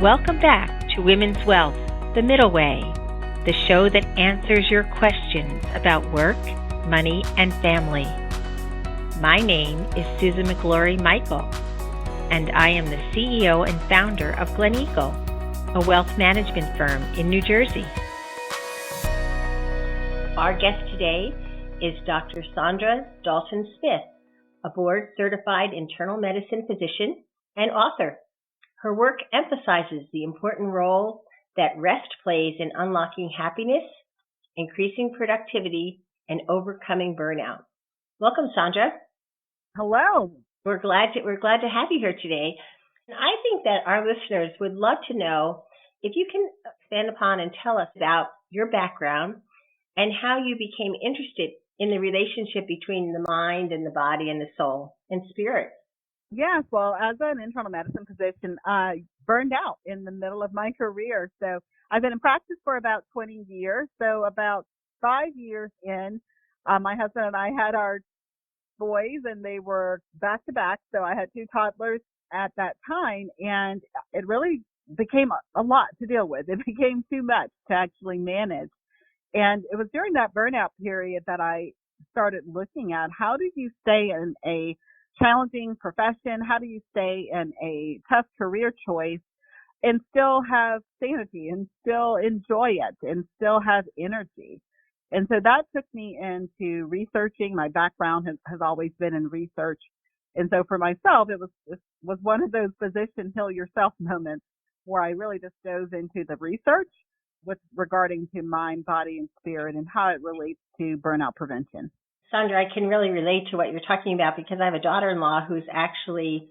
Welcome back to Women's Wealth, The Middle Way, the show that answers your questions about work, money, and family. My name is Susan McGlory Michael, and I am the CEO and founder of Glen, a wealth management firm in New Jersey. Our guest today is Dr. Saundra Dalton-Smith, a board-certified internal medicine physician and author. Her work emphasizes the important role that rest plays in unlocking happiness, increasing productivity, and overcoming burnout. Welcome, Saundra. Hello. We're glad to have you here today. And I think that our listeners would love to know if you can expand upon and tell us about your background and how you became interested in the relationship between the mind and the body and the soul and spirit. Yes, well, as an internal medicine physician, I burned out in the middle of my career. So I've been in practice for about 20 years. So about 5 years in, my husband and I had our boys, and they were back to back. So I had 2 toddlers at that time, and it really became a lot to deal with. It became too much to actually manage. And it was during that burnout period that I started looking at how do you stay in a challenging profession, how do you stay in a tough career choice and still have sanity and still enjoy it and still have energy. And so that took me into researching. My background has always been in research. And so for myself, it was one of those physician heal yourself moments where I really just dove into the research with regarding to mind, body, and spirit and how it relates to burnout prevention. Saundra, I can really relate to what you're talking about because I have a daughter-in-law who's actually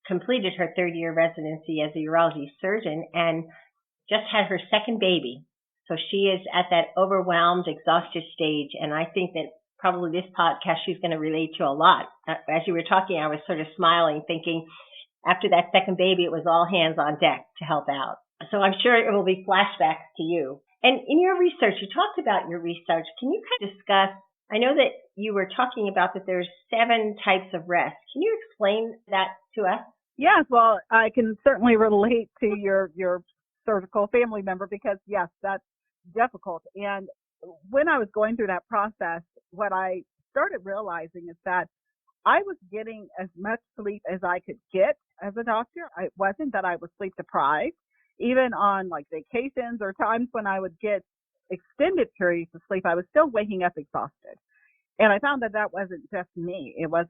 completed her 3rd-year residency as a urology surgeon and just had her 2nd baby. So she is at that overwhelmed, exhausted stage. And I think that probably this podcast she's going to relate to a lot. As you were talking, I was sort of smiling, thinking after that 2nd baby, it was all hands on deck to help out. So I'm sure it will be flashbacks to you. And in your research, you talked about your research. Can you kind of discuss, I know that you were talking about that there's 7 types of rest. Can you explain that to us? Yes, well, I can certainly relate to your surgical family member because, yes, that's difficult. And when I was going through that process, what I started realizing is that I was getting as much sleep as I could get as a doctor. It wasn't that I was sleep deprived. Even on like vacations or times when I would get extended periods of sleep, I was still waking up exhausted. And I found that wasn't just me. It was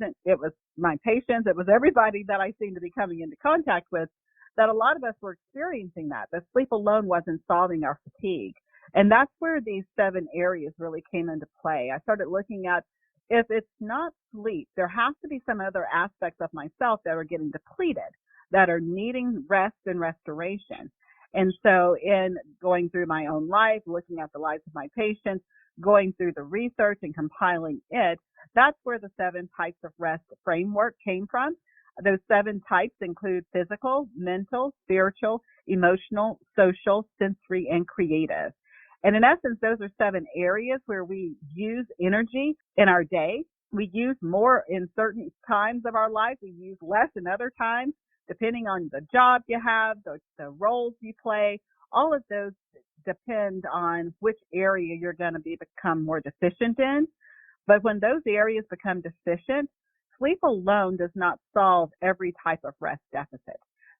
my patients. It was everybody that I seemed to be coming into contact with, that a lot of us were experiencing that. The sleep alone wasn't solving our fatigue. And that's where these 7 areas really came into play. I started looking at if it's not sleep, there has to be some other aspects of myself that are getting depleted, that are needing rest and restoration. And so in going through my own life, looking at the lives of my patients, going through the research and compiling it, that's where the 7 types of rest framework came from. Those 7 types include physical, mental, spiritual, emotional, social, sensory, and creative. And in essence, those are 7 areas where we use energy in our day. We use more in certain times of our life. We use less in other times, depending on the job you have, the roles you play. All of those depend on which area you're going to become more deficient in. But when those areas become deficient, sleep alone does not solve every type of rest deficit.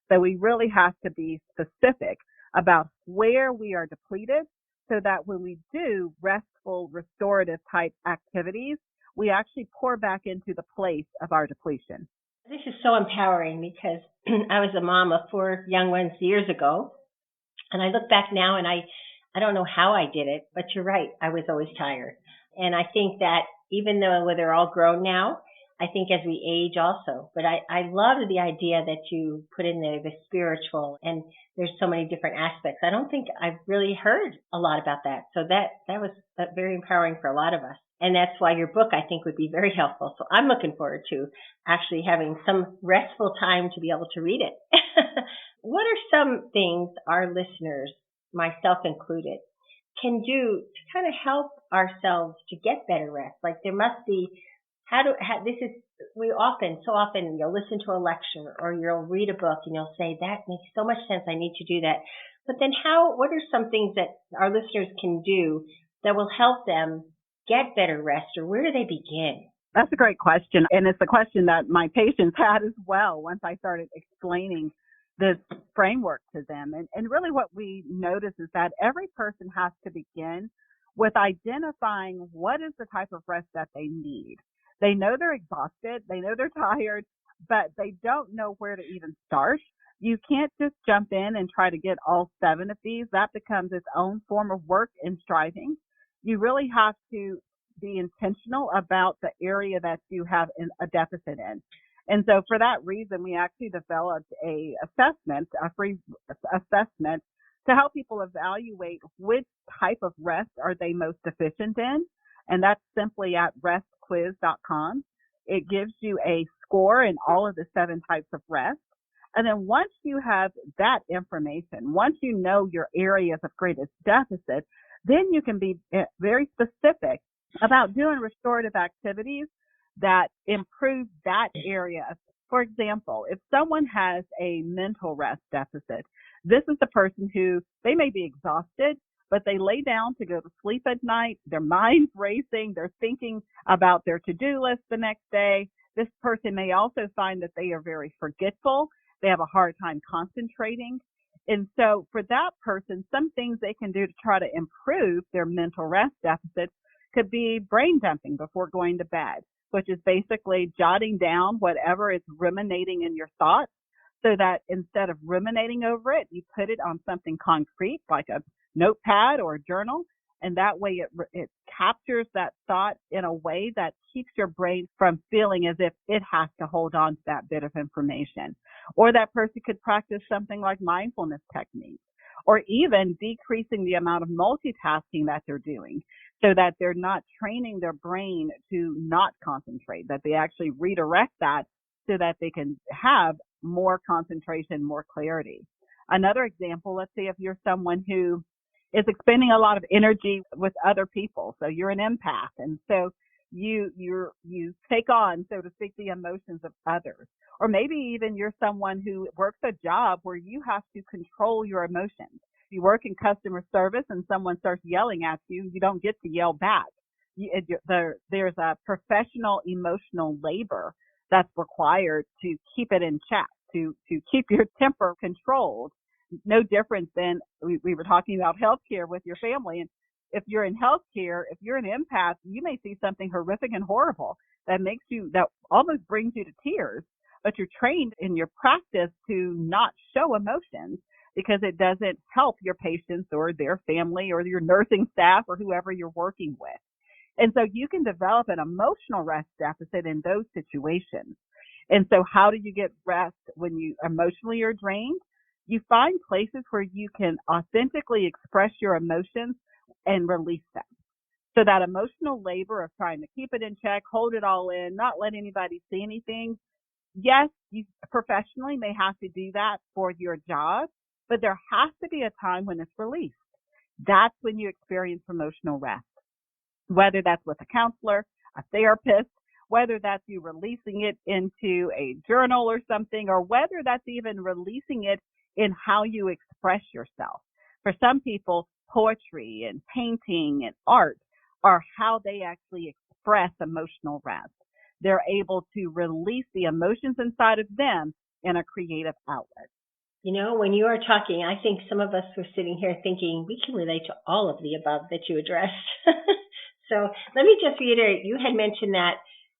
So we really have to be specific about where we are depleted so that when we do restful, restorative type activities, we actually pour back into the place of our depletion. This is so empowering because I was a mom of 4 young ones years ago. And I look back now and I don't know how I did it, but you're right. I was always tired. And I think that even though they're all grown now, I think as we age also, but I love the idea that you put in there the spiritual, and there's so many different aspects. I don't think I've really heard a lot about that. So that was very empowering for a lot of us. And that's why your book, I think, would be very helpful. So I'm looking forward to actually having some restful time to be able to read it. What are some things our listeners, myself included, can do to kind of help ourselves to get better rest? Like there must be, this is we so often you'll listen to a lecture or you'll read a book and you'll say, that makes so much sense. I need to do that. But then what are some things that our listeners can do that will help them get better rest, or where do they begin? That's a great question. And it's a question that my patients had as well once I started explaining this framework to them. And really what we notice is that every person has to begin with identifying what is the type of rest that they need. They know they're exhausted, they know they're tired, but they don't know where to even start. You can't just jump in and try to get all 7 of these. That becomes its own form of work and striving. You really have to be intentional about the area that you have a deficit in. And so for that reason, we actually developed a free assessment to help people evaluate which type of rest are they most deficient in. And that's simply at restquiz.com. It gives you a score in all of the 7 types of rest. And then once you have that information, once you know your areas of greatest deficit, then you can be very specific about doing restorative activities that improve that area. For example, if someone has a mental rest deficit, this is the person who they may be exhausted, but they lay down to go to sleep at night. Their mind's racing. They're thinking about their to-do list the next day. This person may also find that they are very forgetful. They have a hard time concentrating. And so for that person, some things they can do to try to improve their mental rest deficit could be brain dumping before going to bed, which is basically jotting down whatever is ruminating in your thoughts so that instead of ruminating over it, you put it on something concrete like a notepad or a journal. And that way it captures that thought in a way that keeps your brain from feeling as if it has to hold on to that bit of information. Or that person could practice something like mindfulness techniques, or even decreasing the amount of multitasking that they're doing so that they're not training their brain to not concentrate, that they actually redirect that so that they can have more concentration, more clarity. Another example, let's say if you're someone who is expending a lot of energy with other people. So you're an empath, and so you take on, so to speak, the emotions of others. Or maybe even you're someone who works a job where you have to control your emotions. You work in customer service and someone starts yelling at you, you don't get to yell back. There's a professional emotional labor that's required to keep it in check, to keep your temper controlled. No different than we were talking about healthcare with your family. And if you're in healthcare, if you're an empath, you may see something horrific and horrible that almost brings you to tears, but you're trained in your practice to not show emotions because it doesn't help your patients or their family or your nursing staff or whoever you're working with. And so you can develop an emotional rest deficit in those situations. And so how do you get rest when you emotionally are drained? You find places where you can authentically express your emotions and release them. So that emotional labor of trying to keep it in check, hold it all in, not let anybody see anything. Yes, you professionally may have to do that for your job, but there has to be a time when it's released. That's when you experience emotional rest, whether that's with a counselor, a therapist, whether that's you releasing it into a journal or something, or whether that's even releasing it in how you express yourself. For some people, poetry and painting and art are how they actually express emotional rest. They're able to release the emotions inside of them in a creative outlet. You know, when you are talking, I think some of us were sitting here thinking we can relate to all of the above that you addressed. So let me just reiterate, you had mentioned that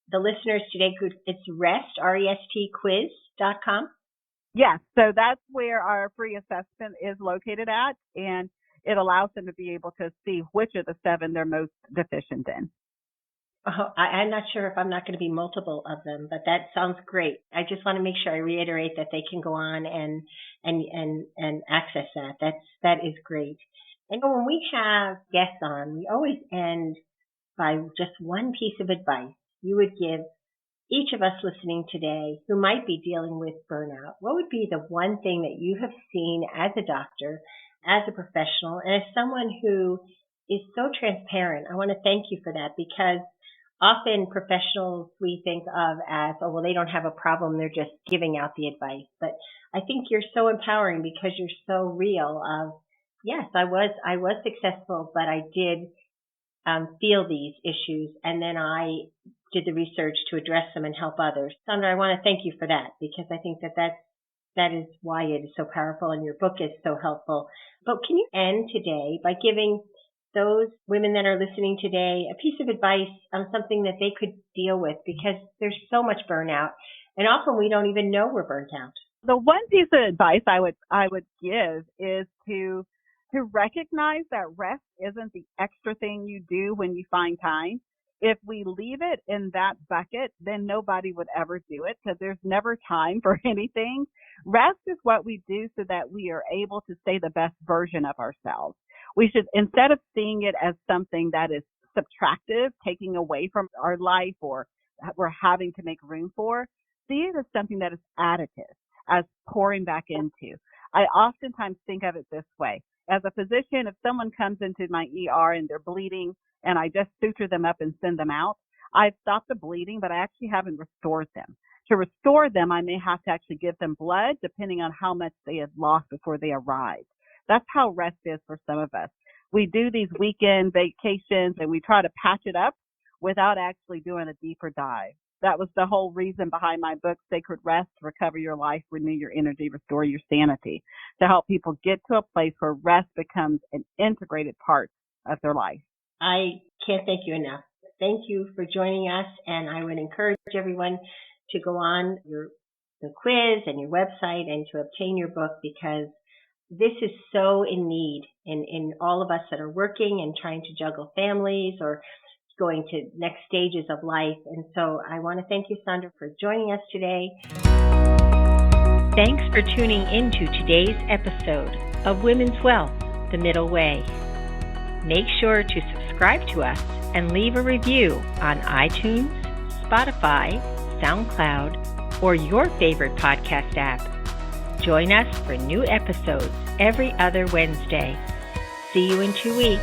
the listeners today it's rest, R-E-S-T, quiz.com. Yes, so that's where our free assessment is located at, and it allows them to be able to see which of the 7 they're most deficient in. I'm not sure if I'm not going to be multiple of them, but that sounds great. I just want to make sure I reiterate that they can go on and access that. That is great. And when we have guests on, we always end by just one piece of advice you would give each of us listening today who might be dealing with burnout. What would be the one thing that you have seen as a doctor, as a professional, and as someone who is so transparent? I want to thank you for that, because often professionals we think of as, oh, well, they don't have a problem. They're just giving out the advice. But I think you're so empowering because you're so real of, yes, I was successful, but I did feel these issues. And then I did the research to address them and help others. Saundra, I want to thank you for that because I think that is why it is so powerful and your book is so helpful. But can you end today by giving those women that are listening today a piece of advice on something that they could deal with, because there's so much burnout and often we don't even know we're burnt out? The one piece of advice I would give is to recognize that rest isn't the extra thing you do when you find time. If we leave it in that bucket, then nobody would ever do it because there's never time for anything. Rest is what we do so that we are able to stay the best version of ourselves. We should, instead of seeing it as something that is subtractive, taking away from our life or we're having to make room for, see it as something that is additive, as pouring back into. I oftentimes think of it this way. As a physician, if someone comes into my ER and they're bleeding and I just suture them up and send them out, I've stopped the bleeding, but I actually haven't restored them. To restore them, I may have to actually give them blood depending on how much they had lost before they arrived. That's how rest is for some of us. We do these weekend vacations and we try to patch it up without actually doing a deeper dive. That was the whole reason behind my book, Sacred Rest, Recover Your Life, Renew Your Energy, Restore Your Sanity, to help people get to a place where rest becomes an integrated part of their life. I can't thank you enough. Thank you for joining us, and I would encourage everyone to go on the quiz and your website and to obtain your book, because this is so in need in all of us that are working and trying to juggle families or going to next stages of life. And so I want to thank you, Saundra, for joining us today. Thanks for tuning into today's episode of Women's Wealth, The Middle Way. Make sure to subscribe to us and leave a review on iTunes, Spotify, SoundCloud, or your favorite podcast app. Join us for new episodes every other Wednesday. See you in 2 weeks.